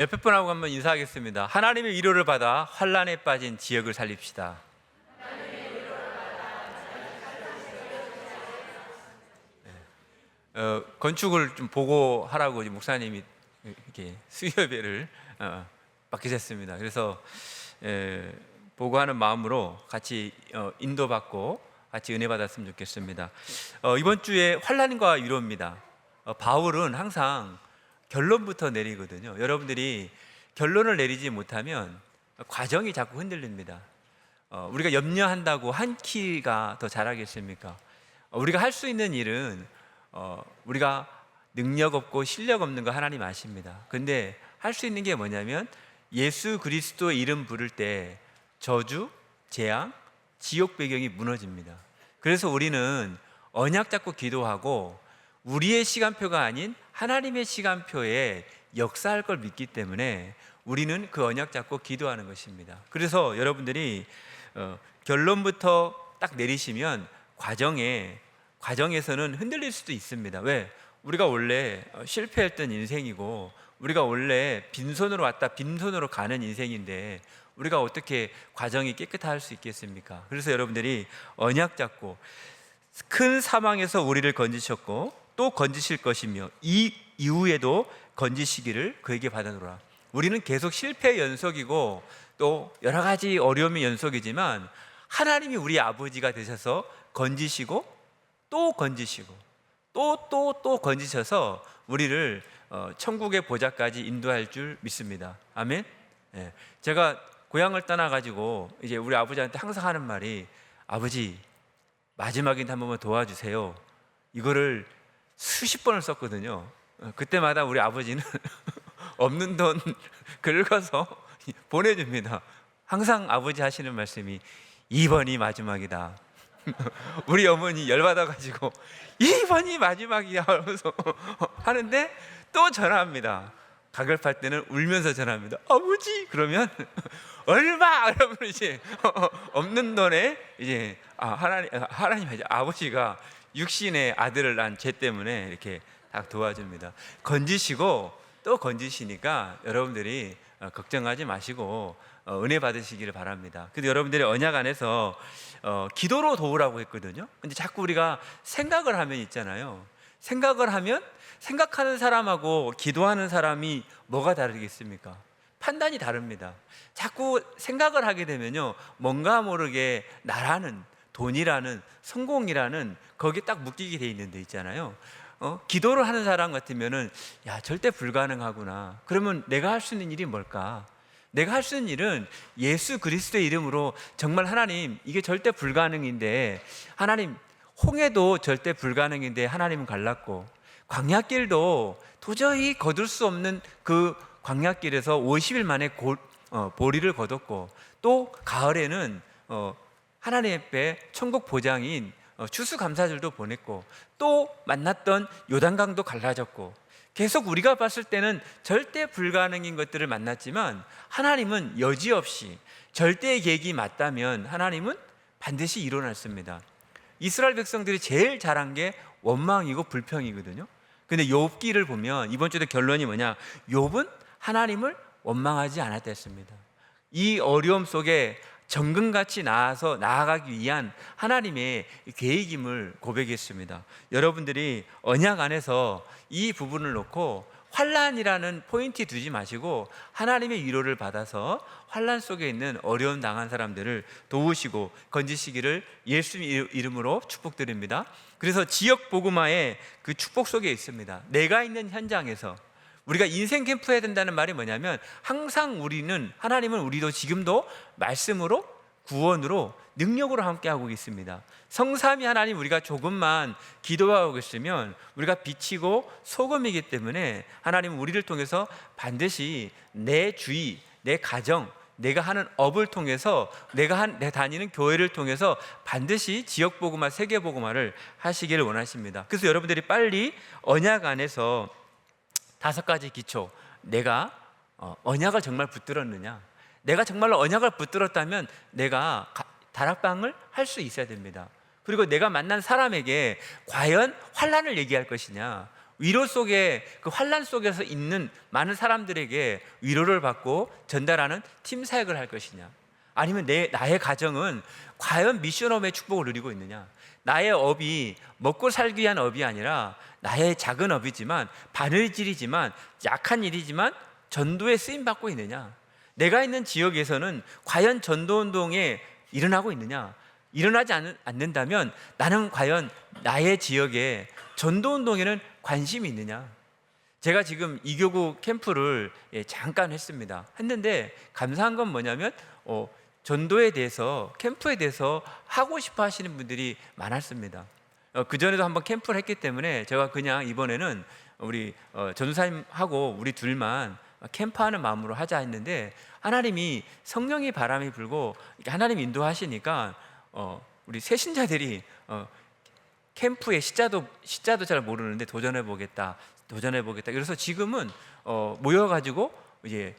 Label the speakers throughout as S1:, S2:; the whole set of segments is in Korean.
S1: 옆에 분하고 한번 인사하겠습니다. 하나님의 위로를 받아 환난에 빠진 지역을 살립시다. 건축을 좀 보고 하라고 목사님이 이렇게 수협회를 맡기셨습니다. 그래서 보고하는 마음으로 같이 인도받고 같이 은혜 받았으면 좋겠습니다. 이번 주에 환난과 위로입니다. 바울은 항상 결론부터 내리거든요. 여러분들이 결론을 내리지 못하면 과정이 자꾸 흔들립니다. 우리가 염려한다고 한 키가 더 잘하겠습니까? 우리가 할 수 있는 일은 우리가 능력 없고 실력 없는 거 하나님 아십니다. 근데 할 수 있는 게 뭐냐면 예수 그리스도의 이름 부를 때 저주, 재앙, 지옥 배경이 무너집니다. 그래서 우리는 언약 잡고 기도하고 우리의 시간표가 아닌 하나님의 시간표에 역사할 걸 믿기 때문에 우리는 그 언약 잡고 기도하는 것입니다. 그래서 여러분들이 결론부터 딱 내리시면 과정에서는 흔들릴 수도 있습니다. 왜? 우리가 원래 실패했던 인생이고 우리가 원래 빈손으로 왔다 빈손으로 가는 인생인데 우리가 어떻게 과정이 깨끗할 수 있겠습니까? 그래서 여러분들이 언약 잡고 큰 사망에서 우리를 건지셨고 또 건지실 것이며 이 이후에도 건지시기를 그에게 받아놓으라. 우리는 계속 실패의 연속이고 또 여러 가지 어려움의 연속이지만 하나님이 우리 아버지가 되셔서 건지시고 또 건지시고 또 건지셔서 우리를 천국의 보좌까지 인도할 줄 믿습니다. 아멘. 제가 고향을 떠나가지고 이제 우리 아버지한테 항상 하는 말이 아버지 마지막인데 한 번만 도와주세요. 이거를 수십 번을 썼거든요. 그때마다 우리 아버지는 없는 돈 긁어서 보내줍니다. 항상 아버지 하시는 말씀이 이번이 마지막이다. 우리 어머니 열받아가지고 이번이 마지막이야 하면서 하는데 또 전화합니다. 가글팔 때는 울면서 전화합니다. 아버지 그러면 얼마? 그러면 이제 없는 돈에 이제 하나님 아버지가 육신의 아들을 낳은 죄 때문에 이렇게 딱 도와줍니다. 건지시고 또 건지시니까 여러분들이 걱정하지 마시고 은혜 받으시기를 바랍니다. 근데 여러분들이 언약 안에서 기도로 도우라고 했거든요. 근데 자꾸 우리가 생각을 하면 있잖아요. 생각을 하면 생각하는 사람하고 기도하는 사람이 뭐가 다르겠습니까? 판단이 다릅니다. 자꾸 생각을 하게 되면요, 뭔가 모르게 나라는, 돈이라는, 성공이라는 거기에 딱 묶이게 돼 있는 데 있잖아요. 기도를 하는 사람 같으면은 야 절대 불가능하구나. 그러면 내가 할 수 있는 일이 뭘까? 내가 할 수 있는 일은 예수 그리스도의 이름으로 정말 하나님 이게 절대 불가능인데 하나님 홍해도 절대 불가능인데 하나님은 갈랐고 광야길도 도저히 거둘 수 없는 그 광야길에서 50일 만에 보리를 거뒀고 또 가을에는 하나님 앞에 천국 보장인 추수감사절도 보냈고 또 만났던 요단강도 갈라졌고 계속 우리가 봤을 때는 절대 불가능인 것들을 만났지만 하나님은 여지없이 절대의 계획이 맞다면 하나님은 반드시 일어났습니다. 이스라엘 백성들이 제일 잘한 게 원망이고 불평이거든요. 근데 욥기를 보면 이번 주에 결론이 뭐냐? 욥은 하나님을 원망하지 않았다 했습니다. 이 어려움 속에 정금같이 나아가기 위한 하나님의 계획임을 고백했습니다. 여러분들이 언약 안에서 이 부분을 놓고 환난이라는 포인트 두지 마시고 하나님의 위로를 받아서 환난 속에 있는 어려움 당한 사람들을 도우시고 건지시기를 예수 이름으로 축복드립니다. 그래서 지역 복음화의 그 축복 속에 있습니다. 내가 있는 현장에서 우리가 인생 캠프 해야 된다는 말이 뭐냐면 항상 하나님은 우리도 지금도 말씀으로 구원으로 능력으로 함께하고 있습니다. 성삼위 하나님 우리가 조금만 기도하고 있으면 우리가 빛이고 소금이기 때문에 하나님은 우리를 통해서 반드시 내 주위, 내 가정, 내가 하는 업을 통해서 내가 다니는 교회를 통해서 반드시 지역복음화, 세계복음화를 하시기를 원하십니다. 그래서 여러분들이 빨리 언약 안에서 5가지 기초, 내가 언약을 정말 붙들었느냐, 내가 정말로 언약을 붙들었다면 내가 다락방을 할 수 있어야 됩니다. 그리고 내가 만난 사람에게 과연 환난을 얘기할 것이냐, 위로 속에 그 환난 속에서 있는 많은 사람들에게 위로를 받고 전달하는 팀 사역을 할 것이냐, 아니면 나의 가정은 과연 미션홈의 축복을 누리고 있느냐, 나의 업이 먹고 살기 위한 업이 아니라 나의 작은 업이지만 바느질이지만 약한 일이지만 전도에 쓰임 받고 있느냐, 내가 있는 지역에서는 과연 전도운동에 일어나고 있느냐, 일어나지 않는다면 나는 과연 나의 지역에 전도운동에는 관심이 있느냐. 제가 지금 이교구 캠프를 잠깐 했는데 감사한 건 뭐냐면 전도에 대해서, 캠프에 대해서 하고 싶어 하시는 분들이 많았습니다. 그전에도 한번 캠프를 했기 때문에 제가 그냥 이번에는 우리 전도사님하고 우리 둘만 캠프하는 마음으로 하자 했는데, 하나님이 성령의 바람이 불고 하나님 인도하시니까 우리 새신자들이 캠프의 시자도 잘 모르는데 도전해보겠다. 그래서 지금은 모여가지고 이제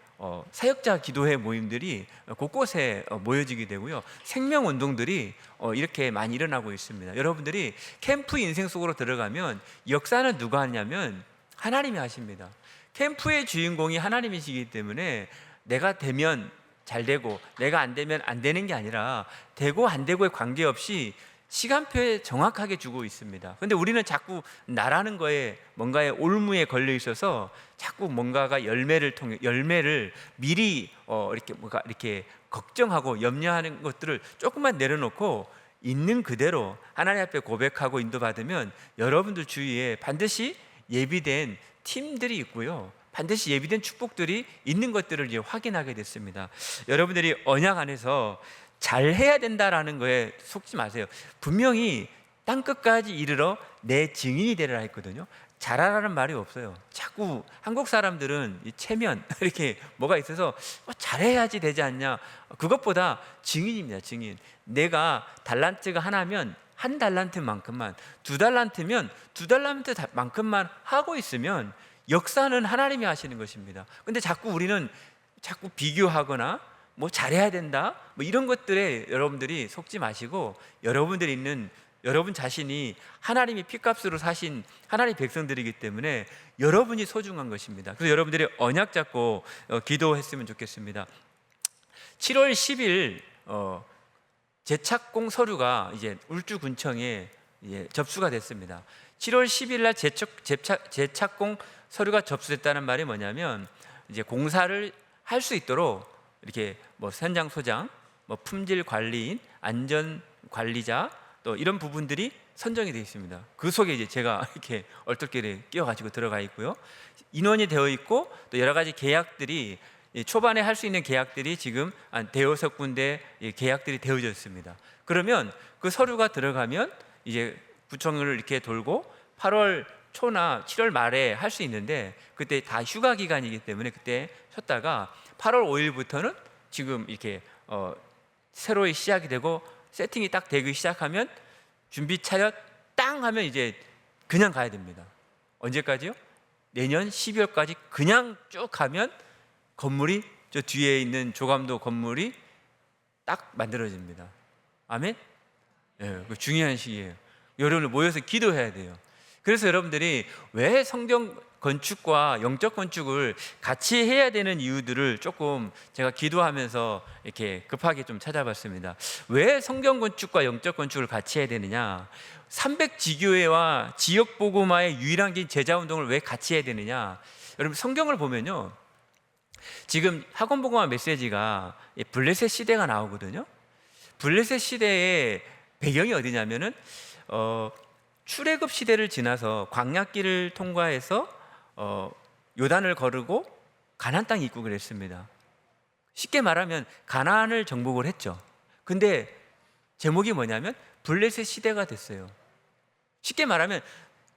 S1: 사역자 기도회 모임들이 곳곳에 모여지게 되고요, 생명운동들이 이렇게 많이 일어나고 있습니다. 여러분들이 캠프 인생 속으로 들어가면 역사는 누가 하냐면 하나님이 하십니다. 캠프의 주인공이 하나님이시기 때문에 내가 되면 잘 되고 내가 안 되면 안 되는 게 아니라 되고 안 되고에 관계없이 시간표에 정확하게 주고 있습니다. 근데 우리는 자꾸 나라는 거에 뭔가에 올무에 걸려 있어서 자꾸 뭔가가 열매를 미리 이렇게 걱정하고 염려하는 것들을 조금만 내려놓고 있는 그대로 하나님 앞에 고백하고 인도받으면 여러분들 주위에 반드시 예비된 팀들이 있고요, 반드시 예비된 축복들이 있는 것들을 이제 확인하게 됐습니다. 여러분들이 언약 안에서 잘해야 된다라는 거에 속지 마세요. 분명히 땅끝까지 이르러 내 증인이 되리라 했거든요. 잘하라는 말이 없어요. 자꾸 한국 사람들은 이 체면 이렇게 뭐가 있어서 잘해야지 되지 않냐, 그것보다 증인입니다. 증인. 내가 달란트가 하나면 한 달란트만큼만, 두 달란트면 두 달란트만큼만 하고 있으면 역사는 하나님이 하시는 것입니다. 근데 우리는 자꾸 비교하거나 뭐 잘해야 된다, 뭐 이런 것들에 여러분들이 속지 마시고, 여러분 자신이 하나님이 피값으로 사신 하나님의 백성들이기 때문에 여러분이 소중한 것입니다. 그래서 여러분들이 언약 잡고 기도했으면 좋겠습니다. 7월 10일 제착공 서류가 이제 울주군청에 접수가 됐습니다. 7월 10일 날 제착공 서류가 접수됐다는 말이 뭐냐면, 이제 공사를 할 수 있도록 이렇게 뭐 현장 소장, 뭐 품질 관리인, 안전 관리자, 또 이런 부분들이 선정이 되어 있습니다. 그 속에 이제 제가 이렇게 얼떨결에 끼어가지고 들어가 있고요, 인원이 되어 있고, 또 여러 가지 계약들이 초반에 할 수 있는 계약들이 지금 한 대여섯 군데 계약들이 되어져 있습니다. 그러면 그 서류가 들어가면 이제 구청을 이렇게 돌고 8월 초나 7월 말에 할 수 있는데, 그때 다 휴가 기간이기 때문에 그때 쉬었다가 8월 5일부터는 지금 이렇게 새로이 시작이 되고 세팅이 딱 되기 시작하면 준비 차렷 땅 하면 이제 그냥 가야 됩니다. 언제까지요? 내년 12월까지 그냥 쭉 가면 건물이, 저 뒤에 있는 조감도 건물이 딱 만들어집니다. 아멘? 그 중요한 시기예요. 여러분들 모여서 기도해야 돼요. 그래서 여러분들이 왜 성경 건축과 영적 건축을 같이 해야 되는 이유들을 조금 제가 기도하면서 이렇게 급하게 좀 찾아봤습니다. 왜 성경 건축과 영적 건축을 같이 해야 되느냐? 300지교회와 지역복음화의 유일한 길 제자운동을 왜 같이 해야 되느냐? 여러분 성경을 보면요, 지금 학원복음화 메시지가 블레셋 시대가 나오거든요. 블레셋 시대의 배경이 어디냐면은 출애굽 시대를 지나서 광야길을 통과해서 요단을 거르고 가나안 땅에 입국을 했습니다. 쉽게 말하면 가나안을 정복을 했죠. 근데 제목이 뭐냐면 블레셋 시대가 됐어요. 쉽게 말하면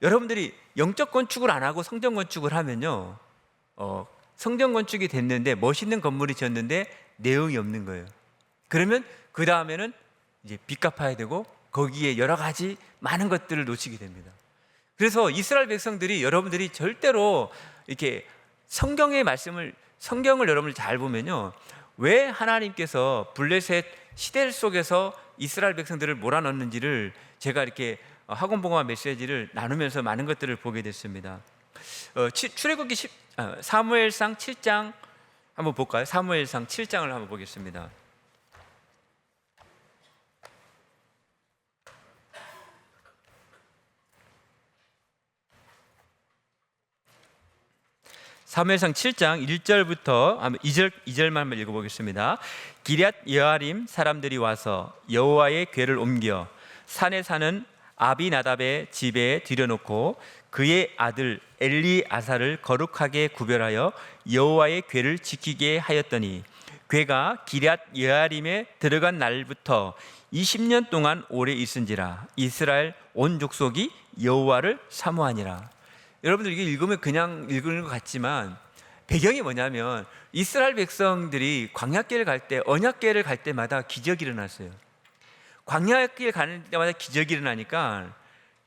S1: 여러분들이 영적 건축을 안 하고 성전 건축을 하면요, 성전 건축이 됐는데 멋있는 건물이 지었는데 내용이 없는 거예요. 그러면 그 다음에는 이제 빚 갚아야 되고 거기에 여러 가지 많은 것들을 놓치게 됩니다. 그래서 이스라엘 백성들이, 여러분들이 절대로 이렇게 성경의 말씀을, 성경을 여러분들 잘 보면요, 왜 하나님께서 블레셋 시대 속에서 이스라엘 백성들을 몰아넣는지를 제가 이렇게 학원복음화 메시지를 나누면서 많은 것들을 보게 됐습니다. 출애굽기 사무엘상 7장 한번 볼까요? 사무엘상 7장을 한번 보겠습니다. 사무엘상 7장 1절부터 2절만 한번 읽어보겠습니다. 기럇 여아림 사람들이 와서 여호와의 궤를 옮겨 산에 사는 아비나답의 집에 들여놓고 그의 아들 엘리아사를 거룩하게 구별하여 여호와의 궤를 지키게 하였더니 궤가 기럇 여아림에 들어간 날부터 20년 동안 오래 있은지라 이스라엘 온 족속이 여호와를 사모하니라. 여러분들 이게 읽으면 그냥 읽는 것 같지만 배경이 뭐냐면 이스라엘 백성들이 광야길을 갈 때, 언약궤를 갈 때마다 기적이 일어났어요. 광야길 가는 때마다 기적이 일어나니까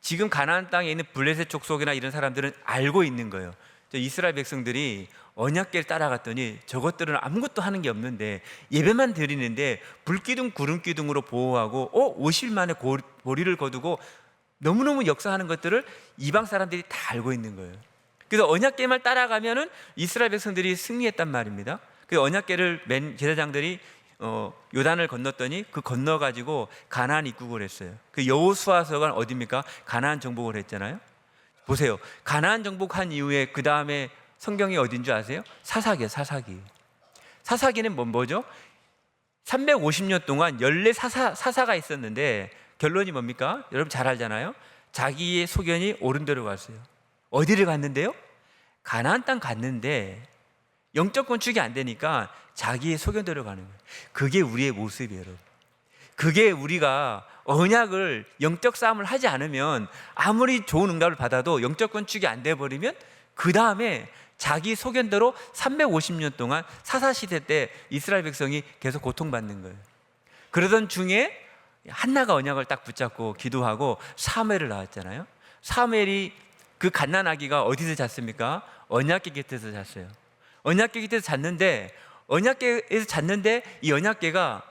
S1: 지금 가나안 땅에 있는 블레셋 족속이나 이런 사람들은 알고 있는 거예요. 이스라엘 백성들이 언약궤를 따라갔더니 저것들은 아무것도 하는 게 없는데 예배만 드리는데 불기둥 구름기둥으로 보호하고 50일 만에 보리를 거두고 너무너무 역사하는 것들을 이방 사람들이 다 알고 있는 거예요. 그래서 언약궤만 따라가면은 이스라엘 백성들이 승리했단 말입니다. 그 언약궤를 맨 제사장들이 요단을 건넜더니 그 건너가지고 가나안 입국을 했어요. 그 여호수아서가 어디입니까? 가나안 정복을 했잖아요. 보세요. 가나안 정복한 이후에 그 다음에 성경이 어딘 줄 아세요? 사사기예요. 사사기. 사사기는 뭐죠? 350년 동안 14사사가 있었는데 결론이 뭡니까? 여러분 잘 알잖아요. 자기의 소견이 옳은 대로 갔어요. 어디를 갔는데요? 가나안 땅 갔는데 영적 건축이 안 되니까 자기의 소견대로 가는 거예요. 그게 우리의 모습이에요, 여러분. 그게 우리가 언약을 영적 싸움을 하지 않으면 아무리 좋은 응답을 받아도 영적 건축이 안 돼 버리면 그 다음에 자기 소견대로 350년 동안 사사시대 때 이스라엘 백성이 계속 고통받는 거예요. 그러던 중에 한나가 언약을 딱 붙잡고 기도하고 사무엘을 낳았잖아요. 사무엘이 그 갓난아기가 어디서 잤습니까? 언약궤 곁에서 잤어요. 언약궤 곁에서 잤는데 이 언약궤가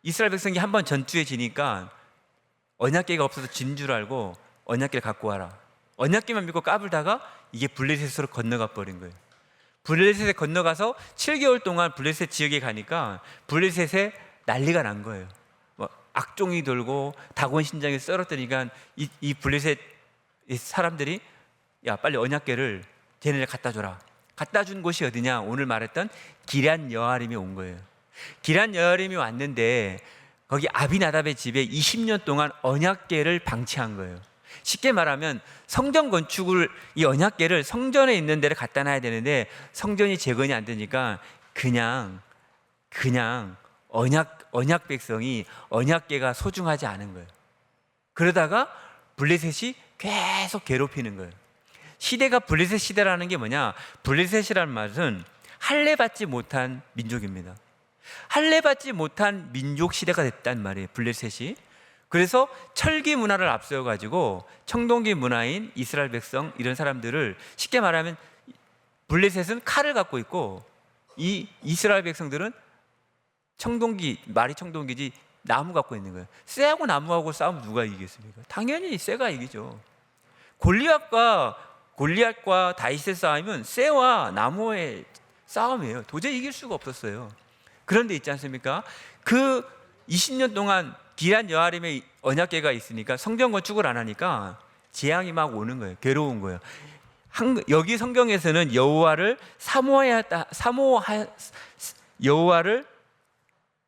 S1: 이스라엘 백성이 한번 전투에 지니까 언약궤가 없어서 진 줄 알고 언약궤를 갖고 와라. 언약궤만 믿고 까불다가 이게 블레셋으로 건너가 버린 거예요. 블레셋에 건너가서 7개월 동안 블레셋 지역에 가니까 블레셋에 난리가 난 거예요. 악종이 돌고 다곤 신장이 썰었더니까 이 블레셋 사람들이 야 빨리 언약궤를 쟤네를 갖다 줘라. 갖다 준 곳이 어디냐? 오늘 말했던 기럇 여아림이 온 거예요. 기럇 여아림이 왔는데 거기 아비나답의 집에 20년 동안 언약궤를 방치한 거예요. 쉽게 말하면 성전 건축을 이 언약궤를 성전에 있는 데를 갖다 놔야 되는데 성전이 재건이 안 되니까 그냥 언약 백성이 언약궤가 소중하지 않은 거예요. 그러다가 블레셋이 계속 괴롭히는 거예요. 시대가 블레셋 시대라는 게 뭐냐? 블레셋이라는 말은 할례받지 못한 민족입니다. 할례받지 못한 민족 시대가 됐단 말이에요, 블레셋이. 그래서 철기 문화를 앞세워 가지고 청동기 문화인 이스라엘 백성 이런 사람들을 쉽게 말하면 블레셋은 칼을 갖고 있고 이 이스라엘 백성들은 말이 청동기지 나무 갖고 있는 거예요. 쇠하고 나무하고 싸우면 누가 이기겠습니까? 당연히 쇠가 이기죠. 골리앗과 다윗의 싸움은 쇠와 나무의 싸움이에요. 도저히 이길 수가 없었어요. 그런데 있지 않습니까? 그 20년 동안 기럇 여아림의 언약궤가 있으니까 성전 건축을 안 하니까 재앙이 막 오는 거예요. 괴로운 거예요. 여기 성경에서는 여호와를 여호와를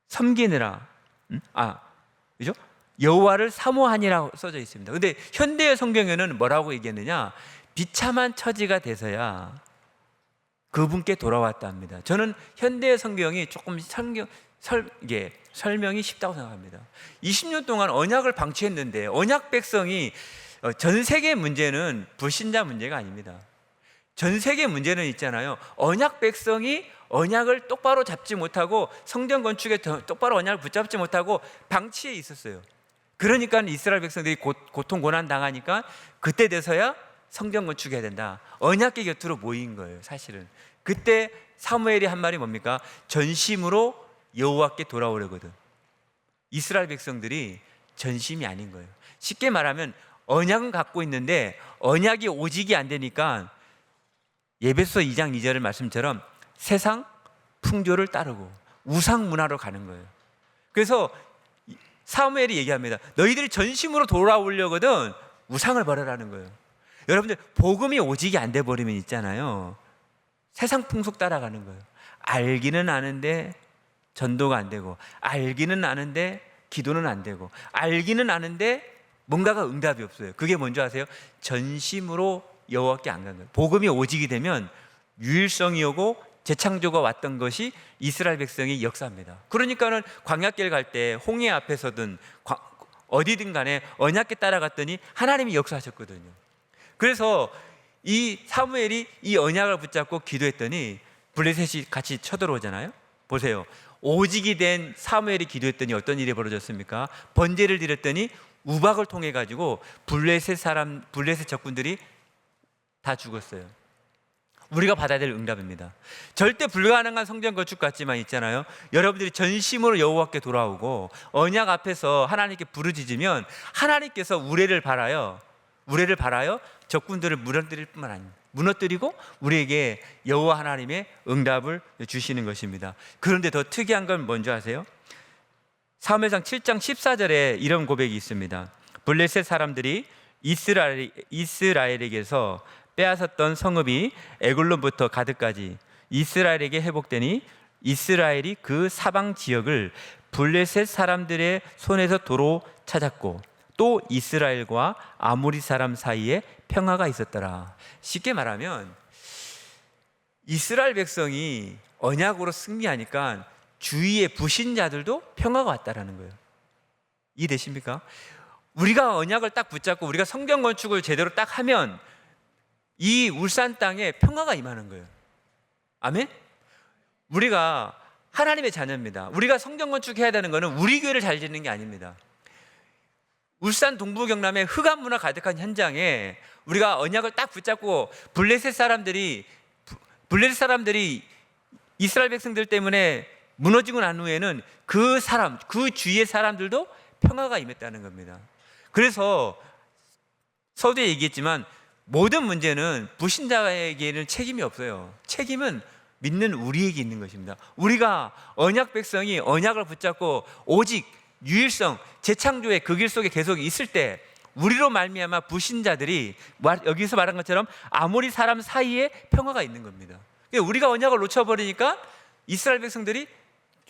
S1: 섬기느라, 그죠? 여호와를 사모하니라고 써져 있습니다. 근데 현대의 성경에는 뭐라고 얘기했느냐? 비참한 처지가 돼서야 그분께 돌아왔다 합니다. 저는 현대의 성경이 조금 설명이 쉽다고 생각합니다. 20년 동안 언약을 방치했는데 언약 백성이 전 세계 문제는 불신자 문제가 아닙니다. 전 세계 문제는 있잖아요. 언약 백성이 언약을 똑바로 잡지 못하고 성전 건축에 똑바로 언약을 붙잡지 못하고 방치해 있었어요. 그러니까 이스라엘 백성들이 고통 고난 당하니까 그때 돼서야 성전 건축해야 된다. 언약궤 곁으로 모인 거예요, 사실은. 그때 사무엘이 한 말이 뭡니까? 전심으로 여호와께 돌아오려거든. 이스라엘 백성들이 전심이 아닌 거예요. 쉽게 말하면 언약은 갖고 있는데 언약이 오직이 안 되니까 예배소 2장 2절 말씀처럼 세상 풍조를 따르고 우상 문화로 가는 거예요. 그래서 사무엘이 얘기합니다. 너희들이 전심으로 돌아오려거든 우상을 버려라는 거예요. 여러분들 복음이 오직이 안 돼 버리면 있잖아요, 세상 풍속 따라가는 거예요. 알기는 아는데 전도가 안 되고, 알기는 아는데 기도는 안 되고, 알기는 아는데 뭔가가 응답이 없어요. 그게 뭔지 아세요? 전심으로 여호와께 안 가는 거예요. 복음이 오직이 되면 유일성이 오고 재창조가 왔던 것이 이스라엘 백성의 역사입니다. 그러니까는 광야길 갈 때 홍해 앞에서든 어디든 간에 언약궤 따라갔더니 하나님이 역사하셨거든요. 그래서 이 사무엘이 이 언약을 붙잡고 기도했더니 블레셋이 같이 쳐들어오잖아요. 보세요. 오직이 된 사무엘이 기도했더니 어떤 일이 벌어졌습니까? 번제를 드렸더니 우박을 통해 가지고 블레셋 적군들이 다 죽었어요. 우리가 받아야 될 응답입니다. 절대 불가능한 성전 건축 같지만 있잖아요, 여러분들이 전심으로 여호와께 돌아오고 언약 앞에서 하나님께 부르짖으면 하나님께서 우레를 바라요. 적군들을 무너뜨릴 뿐만 아닙니다. 무너뜨리고 우리에게 여호와 하나님의 응답을 주시는 것입니다. 그런데 더 특이한 건 뭔지 아세요? 사무엘상 7장 14절에 이런 고백이 있습니다. 블레셋 사람들이 이스라엘에게서 빼앗았던 성읍이 에글론부터 가드까지 이스라엘에게 회복되니 이스라엘이 그 사방 지역을 블레셋 사람들의 손에서 도로 찾았고 또 이스라엘과 아모리 사람 사이에 평화가 있었더라. 쉽게 말하면 이스라엘 백성이 언약으로 승리하니까 주위의 불신자들도 평화가 왔다라는 거예요. 이해되십니까? 우리가 언약을 딱 붙잡고 우리가 성경 건축을 제대로 딱 하면 이 울산 땅에 평화가 임하는 거예요. 아멘? 우리가 하나님의 자녀입니다. 우리가 성경 건축해야 되는 것은 우리 교회를 잘 짓는 게 아닙니다. 울산 동부 경남의 흑암 문화 가득한 현장에 우리가 언약을 딱 붙잡고 블레셋 사람들이 이스라엘 백성들 때문에 무너지고 난 후에는 그 주위의 사람들도 평화가 임했다는 겁니다. 그래서 서두에 얘기했지만 모든 문제는 불신자에게는 책임이 없어요. 책임은 믿는 우리에게 있는 것입니다. 우리가 언약 백성이 언약을 붙잡고 오직 유일성, 재창조의 그 길 속에 계속 있을 때 우리로 말미암아 불신자들이 여기서 말한 것처럼 아모리 사람 사이에 평화가 있는 겁니다. 우리가 언약을 놓쳐버리니까 이스라엘 백성들이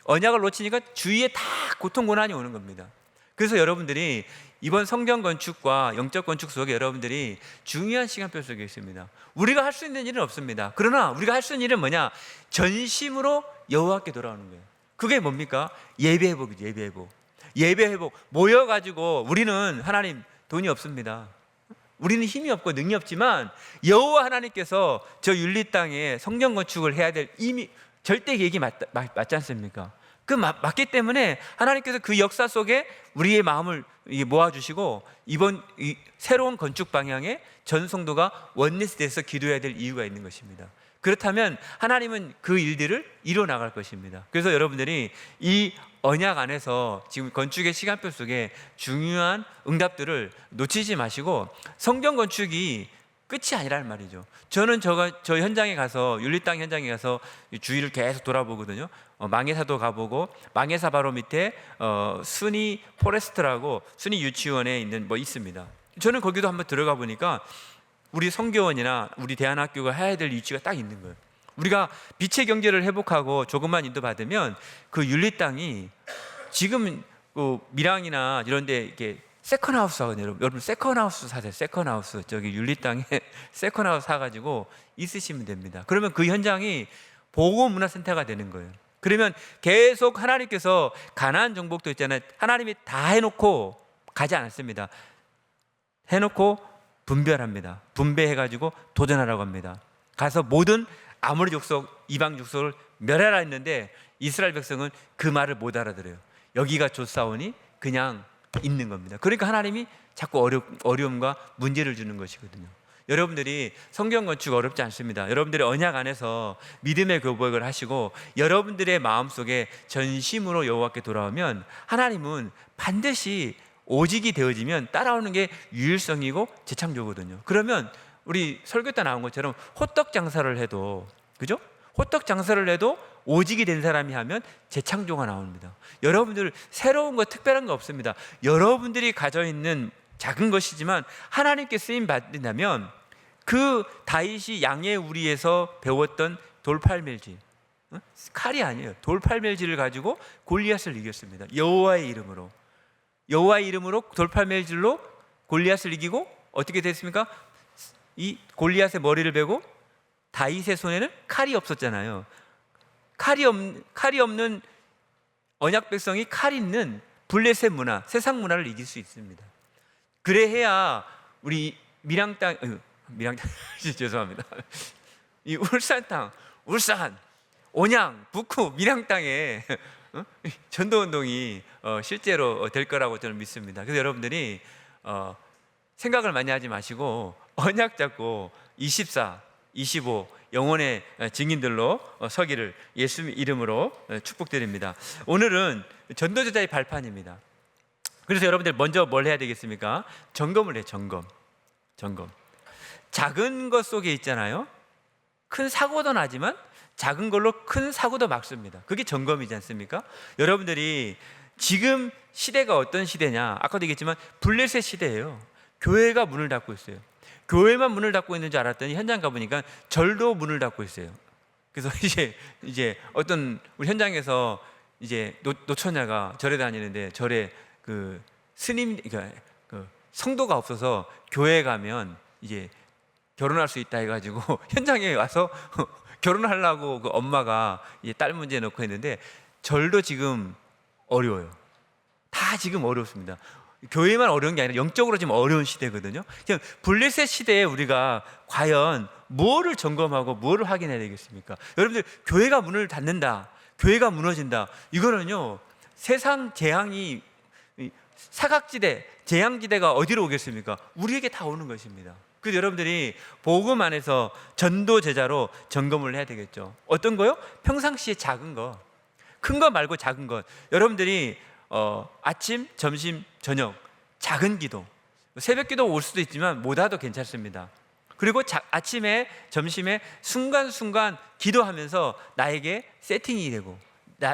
S1: 언약을 놓치니까 주위에 다 고통 고난이 오는 겁니다. 그래서 여러분들이 이번 성경 건축과 영적 건축 속에 여러분들이 중요한 시간표 속에 있습니다. 우리가 할 수 있는 일은 없습니다. 그러나 우리가 할 수 있는 일은 뭐냐? 전심으로 여호와께 돌아오는 거예요. 그게 뭡니까? 예배 회복이죠. 예배 회복. 모여가지고 우리는 하나님 돈이 없습니다. 우리는 힘이 없고 능이 없지만 여호와 하나님께서 저 율리 땅에 성경 건축을 해야 될 이미 절대 계획이 맞지 않습니까? 맞기 때문에 하나님께서 그 역사 속에 우리의 마음을 모아주시고 이번 새로운 건축 방향에 전 성도가 원리스돼서 기도해야 될 이유가 있는 것입니다. 그렇다면 하나님은 그 일들을 이뤄 나갈 것입니다. 그래서 여러분들이 이 언약 안에서 지금 건축의 시간표 속에 중요한 응답들을 놓치지 마시고 성경 건축이 끝이 아니란 말이죠. 저는 저 현장에 가서 율리 땅 현장에 가서 주위를 계속 돌아보거든요. 망해사도 가보고 망해사 바로 밑에 순이 포레스트라고 순이 유치원에 있는 있습니다. 저는 거기도 한번 들어가 보니까 우리 성교원이나 우리 대안학교가 해야 될 위치가 딱 있는 거예요. 우리가 빛의 경제를 회복하고 조금만 인도받으면 그 율리 땅이 지금 밀양이나 이런 데 이렇게 세컨하우스 하거든요. 여러분 세컨하우스 사세요. 세컨하우스 저기 율리 땅에 세컨하우스 사가지고 있으시면 됩니다. 그러면 그 현장이 보건문화센터가 되는 거예요. 그러면 계속 하나님께서 가나안 정복도 있잖아요. 하나님이 다 해놓고 가지 않았습니다. 해놓고 분별합니다. 분배해가지고 도전하라고 합니다. 가서 모든 아모리 족속, 이방 족속을 멸하라 했는데 이스라엘 백성은 그 말을 못 알아들어요. 여기가 좋사오니 그냥 있는 겁니다. 그러니까 하나님이 자꾸 어려움과 문제를 주는 것이거든요. 여러분들이 성경 건축 어렵지 않습니다. 여러분들이 언약 안에서 믿음의 교복을 하시고 여러분들의 마음속에 전심으로 여호와께 돌아오면 하나님은 반드시 오직이 되어지면 따라오는 게 유일성이고 재창조거든요. 그러면 우리 설교 때 나온 것처럼 호떡 장사를 해도, 그죠? 호떡 장사를 해도 오직이 된 사람이 하면 재창조가 나옵니다. 여러분들 새로운 거 특별한 거 없습니다. 여러분들이 가져 있는 작은 것이지만 하나님께 쓰임 받는다면, 그 다윗이 양의 우리에서 배웠던 돌팔멜질, 칼이 아니에요. 돌팔멜질을 가지고 골리앗을 이겼습니다. 여호와의 이름으로. 여호와의 이름으로 돌팔멜질로 골리앗을 이기고 어떻게 됐습니까? 이 골리앗의 머리를 베고 다윗의 손에는 칼이 없었잖아요. 칼이 없는 언약 백성이 칼 있는 블레셋 문화, 세상 문화를 이길 수 있습니다. 그래야 우리 밀양 땅 죄송합니다. 이 울산, 온양, 북구, 밀양 땅에 전도 운동이 실제로 될 거라고 저는 믿습니다. 그래서 여러분들이 생각을 많이 하지 마시고 언약 잡고 24, 25 영혼의 증인들로 서기를 예수 이름으로 축복드립니다. 오늘은 전도제자의 발판입니다. 그래서 여러분들 먼저 뭘 해야 되겠습니까? 점검을 해요. 점검. 작은 것 속에 있잖아요. 큰 사고도 나지만 작은 걸로 큰 사고도 막습니다. 그게 점검이지 않습니까? 여러분들이 지금 시대가 어떤 시대냐? 아까도 얘기했지만 블레셋 시대예요. 교회가 문을 닫고 있어요. 교회만 문을 닫고 있는 줄 알았더니 현장 가보니까 절도 문을 닫고 있어요. 그래서 이제 어떤 우리 현장에서 이제 노처녀가 절에 다니는데, 절에 그 스님, 그러니까 그 성도가 없어서 교회에 가면 이제 결혼할 수 있다 해가지고 현장에 와서 결혼하려고 그 엄마가 이제 딸 문제 놓고 했는데, 절도 지금 어려워요. 다 지금 어렵습니다. 교회만 어려운 게 아니라 영적으로 지금 어려운 시대거든요. 그냥 블레셋 시대에 우리가 과연 뭐를 점검하고 뭐를 확인해야 되겠습니까? 여러분들, 교회가 문을 닫는다, 교회가 무너진다, 이거는요 세상 재앙이, 사각지대, 재앙지대가 어디로 오겠습니까? 우리에게 다 오는 것입니다. 그래서 여러분들이 복음 안에서 전도 제자로 점검을 해야 되겠죠. 어떤 거요? 평상시에 작은 거, 큰 거 말고 작은 것. 여러분들이 아침, 점심, 저녁 작은 기도, 새벽 기도 올 수도 있지만 못 와도 괜찮습니다. 그리고 아침에, 점심에 순간순간 기도하면서 나에게 세팅이 되고,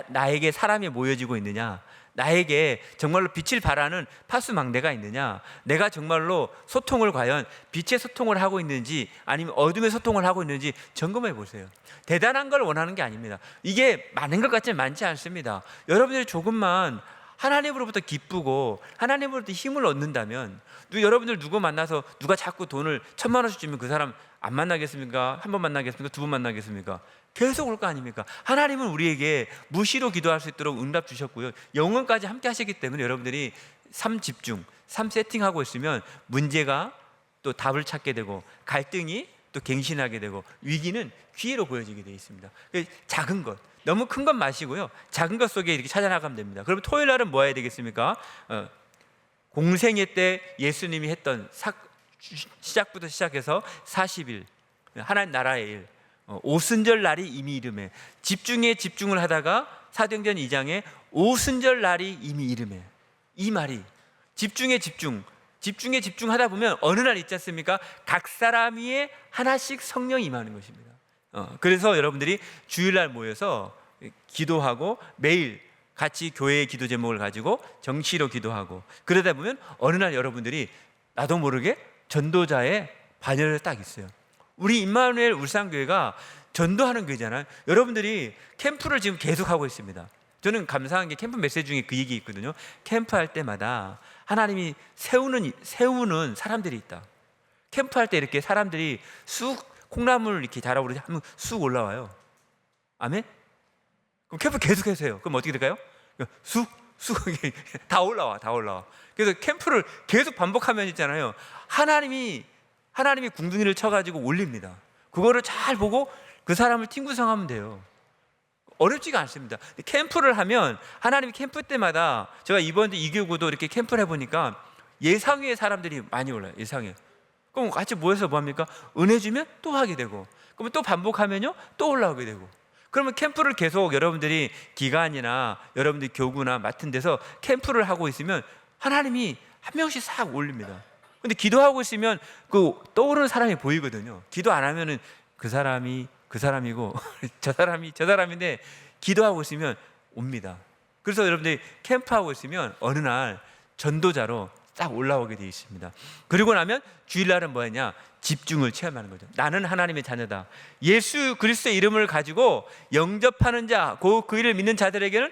S1: 나에게 사람이 모여지고 있느냐, 나에게 정말로 빛을 발하는 파수망대가 있느냐, 내가 정말로 소통을 과연 빛의 소통을 하고 있는지 아니면 어둠의 소통을 하고 있는지 점검해 보세요. 대단한 걸 원하는 게 아닙니다. 이게 많은 것 같지만 많지 않습니다. 여러분들이 조금만 하나님으로부터 기쁘고 하나님으로부터 힘을 얻는다면, 여러분들 누구 만나서 누가 자꾸 돈을 1,000만 원씩 주면 그 사람 안 만나겠습니까? 한 번 만나겠습니까? 두 번 만나겠습니까? 계속 올 거 아닙니까? 하나님은 우리에게 무시로 기도할 수 있도록 응답 주셨고요, 영원까지 함께 하시기 때문에 여러분들이 삶 집중, 삶 세팅하고 있으면 문제가 또 답을 찾게 되고, 갈등이 또 갱신하게 되고, 위기는 기회로 보여지게 되어 있습니다. 작은 것, 너무 큰 것 마시고요, 작은 것 속에 이렇게 찾아나가면 됩니다. 그럼 토요일 날은 뭐 해야 되겠습니까? 공생애 때 예수님이 했던 시작부터 시작해서 40일 하나님 나라의 일, 오순절 날이 이미 이름에, 집중을 하다가 사도행전 2장에 오순절 날이 이미 이름에, 이 말이 집중에 집중하다 보면 어느 날 있지 않습니까? 각 사람 위에 하나씩 성령이 임하는 것입니다. 그래서 여러분들이 주일날 모여서 기도하고 매일 같이 교회의 기도 제목을 가지고 정시로 기도하고, 그러다 보면 어느 날 여러분들이 나도 모르게 전도자의 반열에 딱 있어요. 우리 임마누엘 울산교회가 전도하는 교회잖아요. 여러분들이 캠프를 지금 계속하고 있습니다. 저는 감사한 게 캠프 메시지 중에 그 얘기 있거든요. 캠프할 때마다 하나님이 세우는 사람들이 있다. 캠프할 때 이렇게 사람들이 콩나물 이렇게 자라고 하면 쑥 올라와요. 아멘? 그럼 캠프 계속해서 해요. 그럼 어떻게 될까요? 쑥 다 올라와. 그래서 캠프를 계속 반복하면 있잖아요, 하나님이 궁둥이를 쳐가지고 올립니다. 그거를 잘 보고 그 사람을 팀 구성하면 돼요. 어렵지가 않습니다. 캠프를 하면 하나님이 캠프 때마다, 제가 이번에 이교구도 이렇게 캠프를 해보니까 예상외의 사람들이 많이 올라요. 예상외. 그럼 같이 모여서 뭐합니까? 은혜 주면 또 하게 되고, 그러면 또 반복하면요 또 올라오게 되고. 그러면 캠프를 계속 여러분들이 기간이나 여러분들이 교구나 맡은 데서 캠프를 하고 있으면 하나님이 한 명씩 싹 올립니다. 근데 기도하고 있으면 그 떠오르는 사람이 보이거든요. 기도 안 하면은 그 사람이 그 사람이고 저 사람이 저 사람인데 기도하고 있으면 옵니다. 그래서 여러분들이 캠프하고 있으면 어느 날 전도자로 딱 올라오게 되어 있습니다. 그리고 나면 주일날은 뭐냐? 집중을 체험하는 거죠. 나는 하나님의 자녀다. 예수 그리스도의 이름을 가지고 영접하는 자, 그 이를 믿는 자들에게는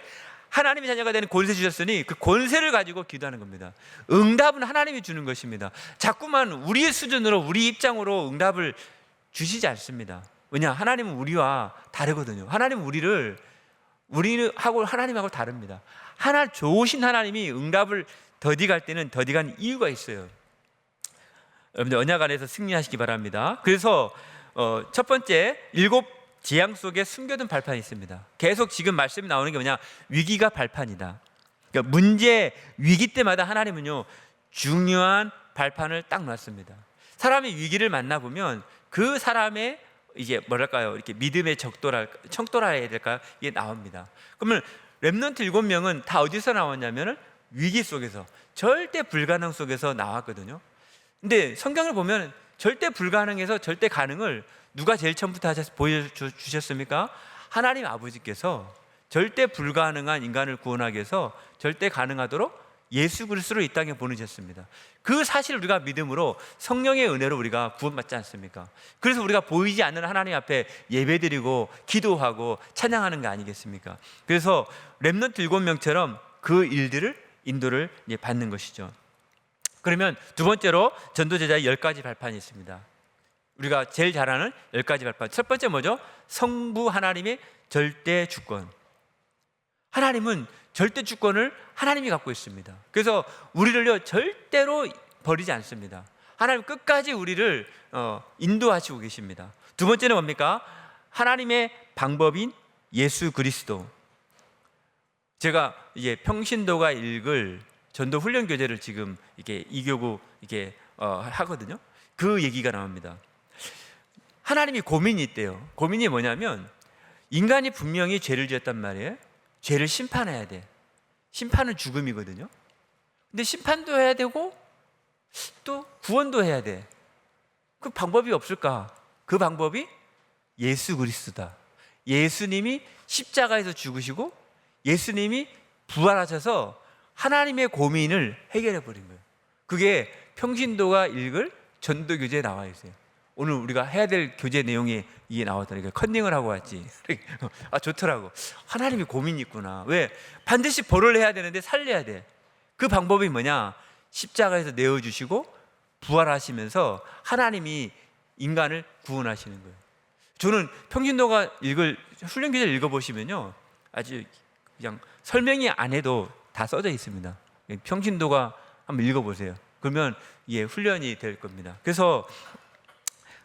S1: 하나님의 자녀가 되는 권세 주셨으니 그 권세를 가지고 기도하는 겁니다. 응답은 하나님이 주는 것입니다. 자꾸만 우리의 수준으로 우리 입장으로 응답을 주시지 않습니다. 왜냐? 하나님은 우리와 다르거든요. 하나님은 하나님하고 다릅니다. 좋으신 하나님이 응답을 더디갈 때는 더디간 이유가 있어요. 여러분들 언약 안에서 승리하시기 바랍니다. 그래서 첫 번째 7 재앙 속에 숨겨둔 발판이 있습니다. 계속 지금 말씀이 나오는 게 뭐냐? 위기가 발판이다. 그러니까 문제, 위기 때마다 하나님은요 중요한 발판을 딱 놨습니다. 사람이 위기를 만나보면 그 사람의 이제 뭐랄까요? 이렇게 믿음의 청도라 해야 될까요? 이게 나옵니다. 그러면 렘넌트 7명은 다 어디서 나왔냐면은 위기 속에서, 절대 불가능 속에서 나왔거든요. 근데 성경을 보면 절대 불가능에서 절대 가능을 누가 제일 처음부터 보여주셨습니까? 하나님 아버지께서 절대 불가능한 인간을 구원하기 위해서 절대 가능하도록 예수 그리스도를 이 땅에 보내셨습니다. 그 사실을 우리가 믿음으로 성령의 은혜로 우리가 구원받지 않습니까? 그래서 우리가 보이지 않는 하나님 앞에 예배드리고 기도하고 찬양하는 거 아니겠습니까? 그래서 렘넌트 7명처럼 그 인도를 받는 것이죠. 그러면 두 번째로 전도제자의 10가지 발판이 있습니다. 우리가 제일 잘 아는 10가지 발판. 첫 번째 뭐죠? 성부 하나님의 절대 주권. 하나님은 절대 주권을 하나님이 갖고 있습니다. 그래서 우리를요 절대로 버리지 않습니다. 하나님 끝까지 우리를 인도하시고 계십니다. 두 번째는 뭡니까? 하나님의 방법인 예수 그리스도. 제가 이제 평신도가 읽을 전도 훈련 교재를 지금 이게 이교구 이게 하거든요. 그 얘기가 나옵니다. 하나님이 고민이 있대요. 고민이 뭐냐면 인간이 분명히 죄를 지었단 말이에요. 죄를 심판해야 돼. 심판은 죽음이거든요. 근데 심판도 해야 되고 또 구원도 해야 돼. 그 방법이 없을까? 그 방법이 예수 그리스도다. 예수님이 십자가에서 죽으시고 예수님이 부활하셔서 하나님의 고민을 해결해 버린 거예요. 그게 평신도가 읽을 전도 교재에 나와 있어요. 오늘 우리가 해야 될 교재 내용이 이게 나왔다니까. 컨닝을 하고 왔지. 좋더라고. 하나님이 고민이 있구나. 왜? 반드시 벌을 해야 되는데 살려야 돼. 그 방법이 뭐냐? 십자가에서 내어주시고 부활하시면서 하나님이 인간을 구원하시는 거예요. 저는 평신도가 읽을 훈련 교재를 읽어보시면요 아주 그냥 설명이 안 해도 다 써져 있습니다. 평신도가 한번 읽어보세요. 그러면 이게 훈련이 될 겁니다. 그래서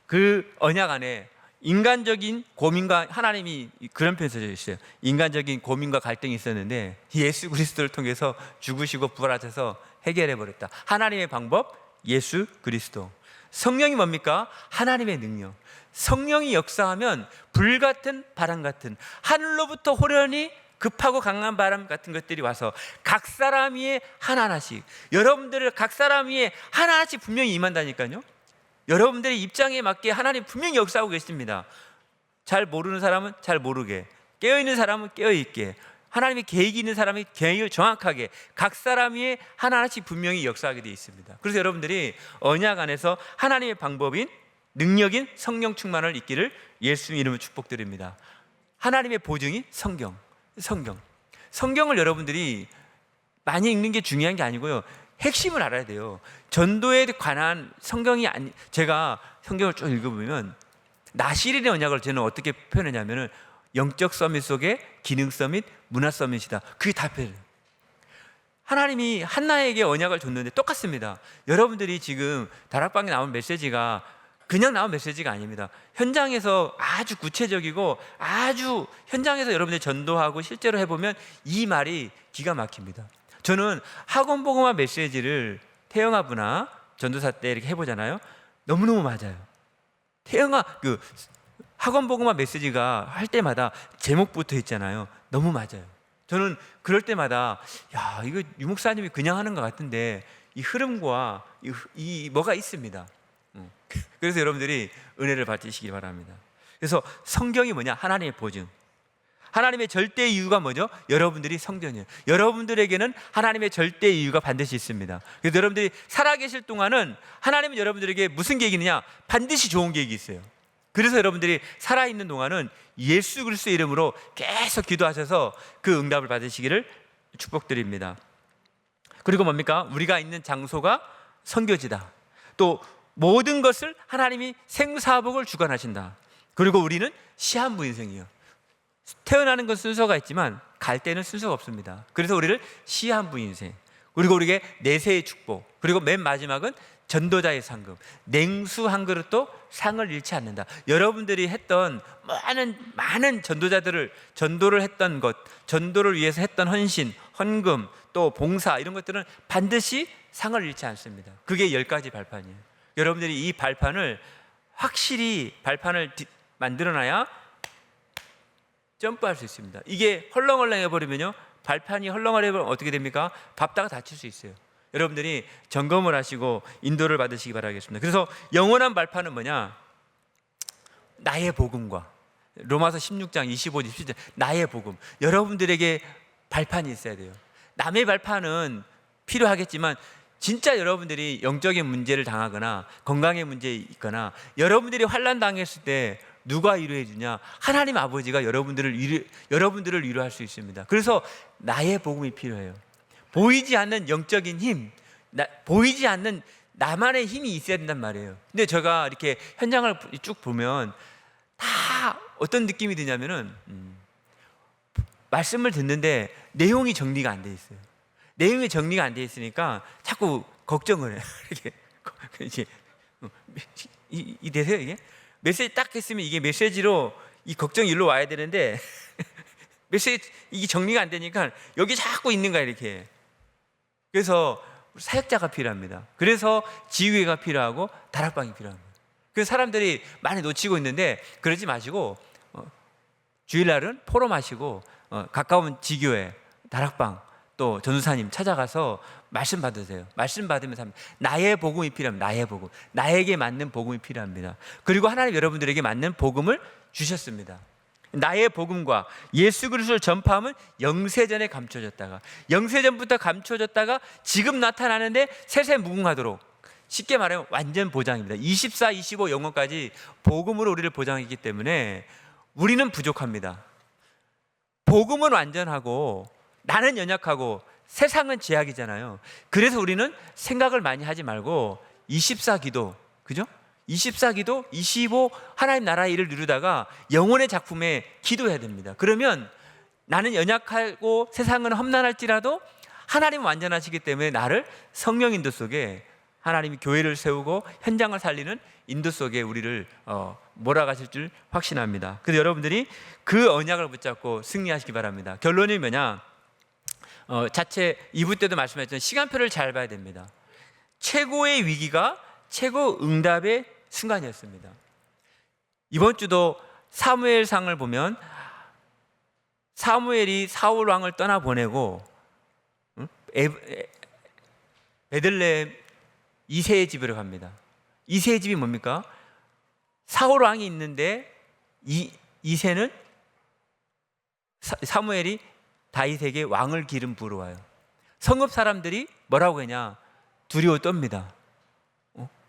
S1: 그 언약 안에 인간적인 고민과, 하나님이 그런 표현이 써져 있어요. 인간적인 고민과 갈등이 있었는데 예수 그리스도를 통해서 죽으시고 부활하셔서 해결해 버렸다. 하나님의 방법 예수 그리스도. 성령이 뭡니까? 하나님의 능력. 성령이 역사하면 불같은 바람 같은, 하늘로부터 호련히 급하고 강한 바람 같은 것들이 와서 각 사람 위에 하나하나씩, 여러분들을 각 사람 위에 하나하나씩 분명히 임한다니까요. 여러분들의 입장에 맞게 하나님 분명히 역사하고 계십니다. 잘 모르는 사람은 잘 모르게, 깨어있는 사람은 깨어있게, 하나님의 계획이 있는 사람이 계획을 정확하게 각 사람 위에 하나하나씩 분명히 역사하게 되어 있습니다. 그래서 여러분들이 언약 안에서 하나님의 방법인 능력인 성령 충만을 잊기를 예수님 이름으로 축복드립니다. 하나님의 보증이 성경을 여러분들이 많이 읽는 게 중요한 게 아니고요, 핵심을 알아야 돼요. 전도에 관한 성경이 제가 성경을 쭉 읽어보면 나시린의 언약을 저는 어떻게 표현하냐면은 영적 서밋 속에 기능 서밋, 문화 서밋이다. 그게 다 표현해요. 하나님이 한나에게 언약을 줬는데 똑같습니다. 여러분들이 지금 다락방에 나온 메시지가 그냥 나온 메시지가 아닙니다. 현장에서 아주 구체적이고 아주 현장에서 여러분들이 전도하고 실제로 해보면 이 말이 기가 막힙니다. 저는 학원복음화 메시지를 태영아부나 전도사 때 이렇게 해보잖아요. 너무너무 맞아요. 태영아 그 학원복음화 메시지가 할 때마다 제목부터 있잖아요. 너무 맞아요. 저는 그럴 때마다 야 이거 유 목사님이 그냥 하는 것 같은데 이 흐름과 이 뭐가 있습니다. 그래서 여러분들이 은혜를 받으시기 바랍니다. 그래서 성경이 뭐냐? 하나님의 보증. 하나님의 절대 이유가 뭐죠? 여러분들이 성전이에요. 여러분들에게는 하나님의 절대 이유가 반드시 있습니다. 그래서 여러분들이 살아계실 동안은 하나님은 여러분들에게 무슨 계획이 있느냐? 반드시 좋은 계획이 있어요. 그래서 여러분들이 살아있는 동안은 예수 그리스도의 이름으로 계속 기도하셔서 그 응답을 받으시기를 축복드립니다. 그리고 뭡니까? 우리가 있는 장소가 선교지다. 또 모든 것을 하나님이 생사복을 주관하신다. 그리고 우리는 시한부 인생이에요. 태어나는 건 순서가 있지만 갈 때는 순서가 없습니다. 그래서 우리를 시한부 인생, 그리고 우리에게 내세의 축복, 그리고 맨 마지막은 전도자의 상급. 냉수 한 그릇도 상을 잃지 않는다. 여러분들이 했던 많은 전도를 했던 것, 전도를 위해서 했던 헌신, 헌금, 또 봉사, 이런 것들은 반드시 상을 잃지 않습니다. 그게 10가지 발판이에요. 여러분들이 이 발판을 확실히 만들어놔야 점프할 수 있습니다. 이게 헐렁헐렁 해버리면요, 발판이 헐렁헐렁해버리면 어떻게 됩니까? 밟다가 다칠 수 있어요. 여러분들이 점검을 하시고 인도를 받으시기 바라겠습니다. 그래서 영원한 발판은 뭐냐? 나의 복음과 로마서 16장 25, 27절 나의 복음. 여러분들에게 발판이 있어야 돼요. 남의 발판은 필요하겠지만 진짜 여러분들이 영적인 문제를 당하거나 건강의 문제 있거나 여러분들이 환난 당했을 때 누가 위로해 주냐? 하나님 아버지가 여러분들을 위로할 수 있습니다. 그래서 나의 복음이 필요해요. 보이지 않는 영적인 힘, 보이지 않는 나만의 힘이 있어야 된단 말이에요. 근데 제가 이렇게 현장을 쭉 보면 다 어떤 느낌이 드냐면은 말씀을 듣는데 내용이 정리가 안 돼 있어요. 내용이 정리가 안 돼 있으니까 자꾸 걱정을 해요. 이렇게 되세요 이게? 메시지 딱 했으면 이게 메시지로 이 걱정이 일로 와야 되는데 메시지 이게 정리가 안 되니까 여기 자꾸 있는 거야 이렇게. 그래서 사역자가 필요합니다. 그래서 지휘가 필요하고 다락방이 필요합니다. 그래서 사람들이 많이 놓치고 있는데 그러지 마시고 주일날은 포럼하시고 가까운 지교회, 다락방 또 전도사님 찾아가서 말씀 받으세요. 말씀 받으면서 나의 복음이 필요합니다. 나의 복음, 나에게 맞는 복음이 필요합니다. 그리고 하나님 여러분들에게 맞는 복음을 주셨습니다. 나의 복음과 예수 그리스도를 전파하면 영세전에 감춰졌다가 영세전부터 감춰졌다가 지금 나타나는데 세세무궁하도록, 쉽게 말하면 완전 보장입니다. 24, 25 영원까지 복음으로 우리를 보장했기 때문에 우리는 부족합니다. 복음은 완전하고 나는 연약하고 세상은 제약이잖아요. 그래서 우리는 생각을 많이 하지 말고 24 기도, 그죠? 24 기도, 25 하나님 나라의 일을 누리다가 영혼의 작품에 기도해야 됩니다. 그러면 나는 연약하고 세상은 험난할지라도 하나님은 완전하시기 때문에 나를 성령 인도 속에 하나님이 교회를 세우고 현장을 살리는 인도 속에 우리를 몰아가실 줄 확신합니다. 그래서 여러분들이 그 언약을 붙잡고 승리하시기 바랍니다. 결론이 뭐냐? 자체 2부 때도 말씀했지만 시간표를 잘 봐야 됩니다. 최고의 위기가 최고 응답의 순간이었습니다. 이번 주도 사무엘상을 보면 사무엘이 사울 왕을 떠나보내고 베들레헴 이새의 집으로 갑니다. 이새의 집이 뭡니까? 사울 왕이 있는데 이새는 사무엘이 다윗에게 왕을 기름 부으러 와요. 성읍 사람들이 뭐라고 하냐? 두려워 떱니다.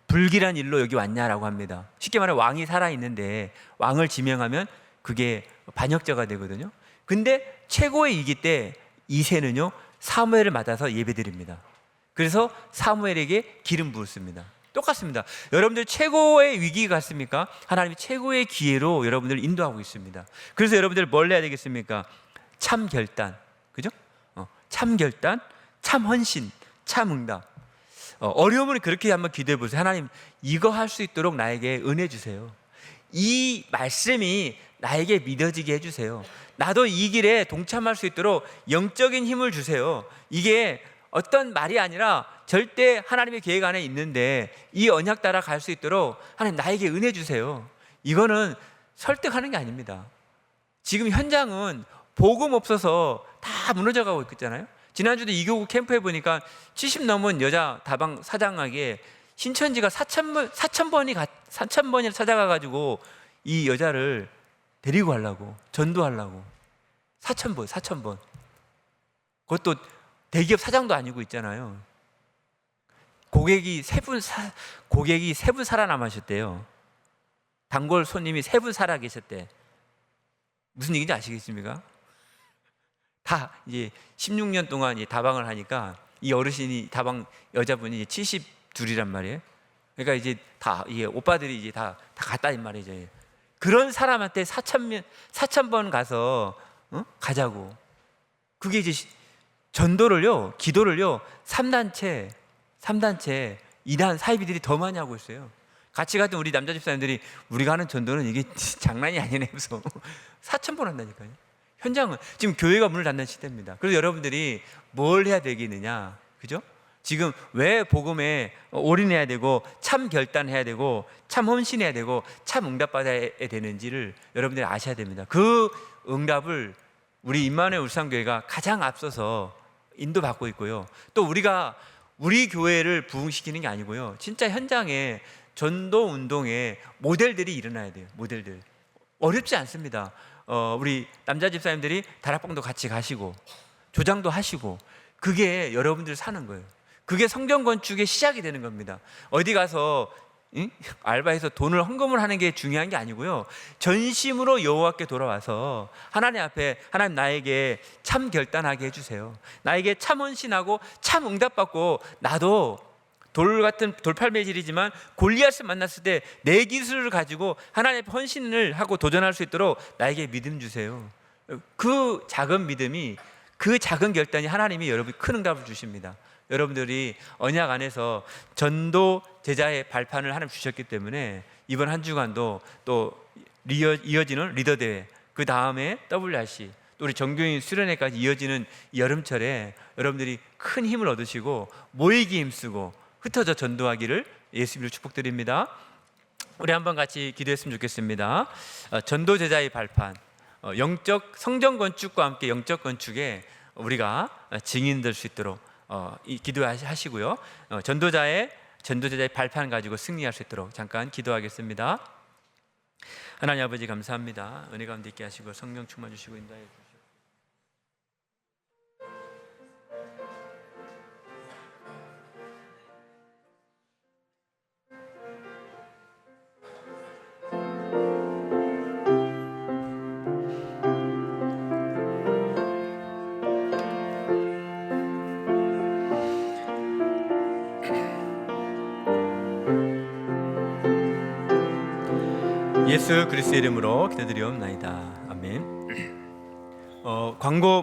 S1: 불길한 일로 여기 왔냐라고 합니다. 쉽게 말해 왕이 살아있는데 왕을 지명하면 그게 반역자가 되거든요. 근데 최고의 위기 때 이새는요 사무엘을 맞아서 예배드립니다. 그래서 사무엘에게 기름 부었습니다. 똑같습니다. 여러분들 최고의 위기가 같습니까? 하나님이 최고의 기회로 여러분들을 인도하고 있습니다. 그래서 여러분들 뭘 해야 되겠습니까? 참 결단, 그죠? 참 결단, 참 헌신, 참 응답. 어려우면 그렇게 한번 기도해 보세요. 하나님, 이거 할 수 있도록 나에게 은혜 주세요. 이 말씀이 나에게 믿어지게 해주세요. 나도 이 길에 동참할 수 있도록 영적인 힘을 주세요. 이게 어떤 말이 아니라 절대 하나님의 계획 안에 있는데 이 언약 따라 갈 수 있도록 하나님 나에게 은혜 주세요. 이거는 설득하는 게 아닙니다. 지금 현장은 복음 없어서 다 무너져 가고 있잖아요. 지난주도 이교구 캠프에 보니까 70 넘은 여자 다방 사장에게 신천지가 4,000번이나 찾아가가지고 이 여자를 데리고 가려고, 전도하려고. 4,000번. 그것도 대기업 사장도 아니고 있잖아요. 고객이 세 분 살아남으셨대요. 단골 손님이 3분 살아계셨대. 무슨 얘기인지 아시겠습니까? 다 이제 16년 동안 이 다방을 하니까 이 어르신이 다방 여자분이 72이란 말이에요. 그러니까 이제 다 이게 오빠들이 이제 다 갔다는 말이죠. 그런 사람한테 4,000번 가서 가자고. 그게 이제 전도를요, 기도를요, 3단체, 2단 사이비들이 더 많이 하고 있어요. 같이 갔던 우리 남자 집사님들이 우리가 하는 전도는 이게 장난이 아니네 해서 4,000번 한다니까요. 현장은 지금 교회가 문을 닫는 시대입니다. 그래서 여러분들이 뭘 해야 되겠느냐, 그죠? 지금 왜 복음에 올인해야 되고 참 결단해야 되고 참 헌신해야 되고 참 응답받아야 되는지를 여러분들이 아셔야 됩니다. 그 응답을 우리 임마누엘 울산교회가 가장 앞서서 인도받고 있고요. 또 우리가 우리 교회를 부흥시키는 게 아니고요, 진짜 현장에 전도 운동에 모델들이 일어나야 돼요. 모델들 어렵지 않습니다. 우리 남자 집사님들이 다락방도 같이 가시고 조장도 하시고, 그게 여러분들 사는 거예요. 그게 성경 건축의 시작이 되는 겁니다. 어디 가서 알바해서 돈을 헌금을 하는 게 중요한 게 아니고요, 전심으로 여호와께 돌아와서 하나님 앞에, 하나님 나에게 참 결단하게 해주세요. 나에게 참 헌신하고 참 응답받고, 나도 돌 같은 돌팔매질이지만 골리앗을 만났을 때 내 기술을 가지고 하나님 앞에 헌신을 하고 도전할 수 있도록 나에게 믿음 주세요. 그 작은 믿음이, 그 작은 결단이 하나님이 여러분이 큰 응답을 주십니다. 여러분들이 언약 안에서 전도 제자의 발판을 하나님 주셨기 때문에 이번 한 주간도 또 이어지는 리더 대회, 그 다음에 WRC, 또 우리 정교인 수련회까지 이어지는 여름철에 여러분들이 큰 힘을 얻으시고 모이기 힘쓰고 흩어져 전도하기를 예수님으로 축복드립니다. 우리 한번 같이 기도했으면 좋겠습니다. 전도 제자의 발판, 영적 성전 건축과 함께 영적 건축에 우리가 증인될 수 있도록 기도하시고요. 전도제자의 발판 가지고 승리할 수 있도록 잠깐 기도하겠습니다. 하나님 아버지 감사합니다. 은혜 가운데 있게 하시고 성령 충만 주시고 인도하여 주시옵소서. 예수 그리스도의 이름으로 기도드리옵나이다. 아멘. 광고